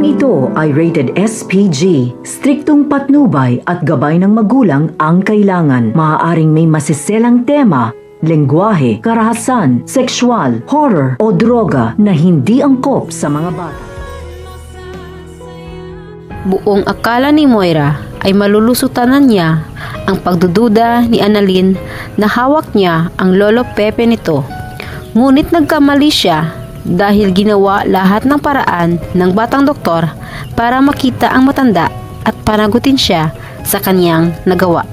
Programang ito ay rated SPG. Striktong patnubay at gabay ng magulang ang kailangan. Maaaring may masiselang tema, lengguwahe, karahasan, sexual, horror o droga na hindi angkop sa mga bata. Buong akala ni Moira ay malulusutan niya ang pagdududa ni Annalyn na hawak niya ang lolo Pepe nito. Ngunit nagkamali siya dahil ginawa lahat ng paraan ng batang doktor para makita ang matanda at panagutin siya sa kanyang nagawa.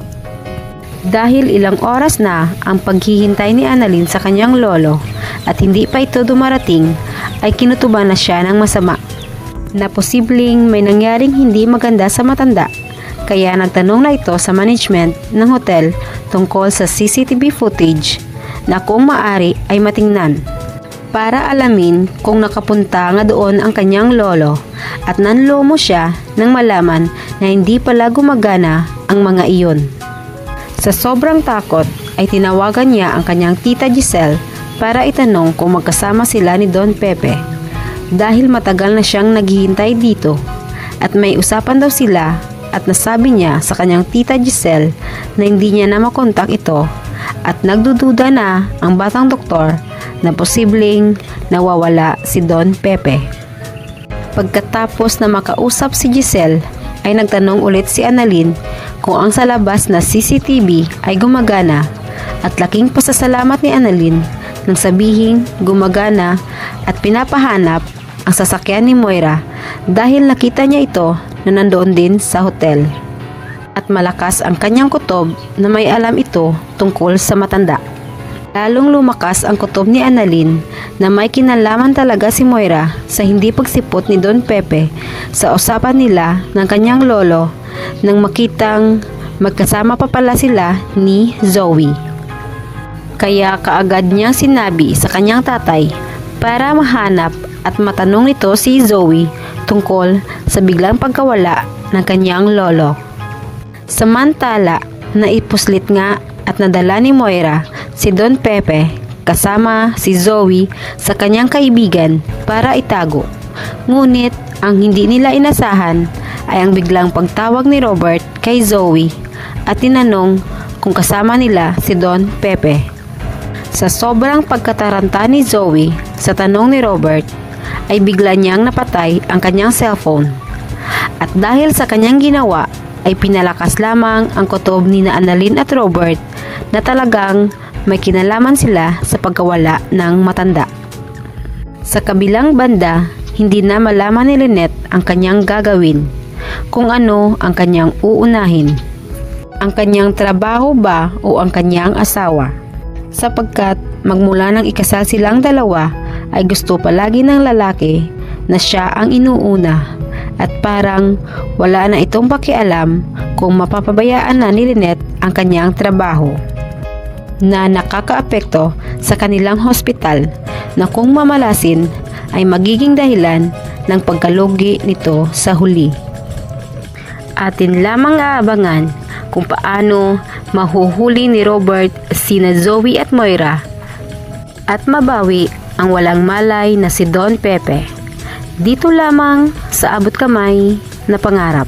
Dahil ilang oras na ang paghihintay ni Annalyn sa kanyang lolo at hindi pa ito dumarating, ay kinutuban na siya ng masama na posibleng may nangyaring hindi maganda sa matanda. Kaya nagtanong na ito sa management ng hotel tungkol sa CCTV footage na kung maaari ay matingnan para alamin kung nakapunta nga doon ang kanyang lolo, at nanlomo siya nang malaman na hindi pala gumagana ang mga iyon. Sa sobrang takot ay tinawagan niya ang kanyang tita Giselle para itanong kung magkasama sila ni Don Pepe dahil matagal na siyang naghihintay dito at may usapan daw sila, at nasabi niya sa kanyang tita Giselle na hindi niya na makontak ito at nagdududa na ang batang doktor na posibleng nawawala si Don Pepe. Pagkatapos na makausap si Giselle, ay nagtanong ulit si Annalyn kung ang sa labas na CCTV ay gumagana, at laking pasasalamat ni Annalyn nang sabihing gumagana at pinapahanap ang sasakyan ni Moira dahil nakita niya ito na nandoon din sa hotel. At malakas ang kanyang kutob na may alam ito tungkol sa matanda. Lalong lumakas ang kutob ni Annalyn na may kinalaman talaga si Moira sa hindi pagsipot ni Don Pepe sa usapan nila ng kanyang lolo nang makitang magkasama pa pala sila ni Zoe. Kaya kaagad niyang sinabi sa kanyang tatay para mahanap at matanong nito si Zoe tungkol sa biglang pagkawala ng kanyang lolo. Samantala, naipuslit nga at nadala ni Moira si Don Pepe kasama si Zoe sa kanyang kaibigan para itago. Ngunit ang hindi nila inasahan ay ang biglang pagtawag ni Robert kay Zoe at tinanong kung kasama nila si Don Pepe. Sa sobrang pagkataranta ni Zoe sa tanong ni Robert, ay bigla niyang napatay ang kanyang cellphone. At dahil sa kanyang ginawa, ay pinalakas lamang ang kutob ni Annalyn at Robert na talagang may kinalaman sila sa pagkawala ng matanda. Sa kabilang banda, hindi na malaman ni Lynette ang kanyang gagawin, kung ano ang kanyang uunahin, ang kanyang trabaho ba o ang kanyang asawa, sapagkat magmula ng ikasal silang dalawa ay gusto palagi ng lalaki na siya ang inuuna, at parang wala na itong pakialam kung mapapabayaan na ni Lynette ang kanyang trabaho na nakakaapekto sa kanilang hospital na kung mamalasin ay magiging dahilan ng pagkalugi nito sa huli. Atin lamang aabangan kung paano mahuhuli ni Robert sina Zoe at Moira at mabawi ang walang malay na si Don Pepe. Dito lamang sa Abot Kamay na Pangarap.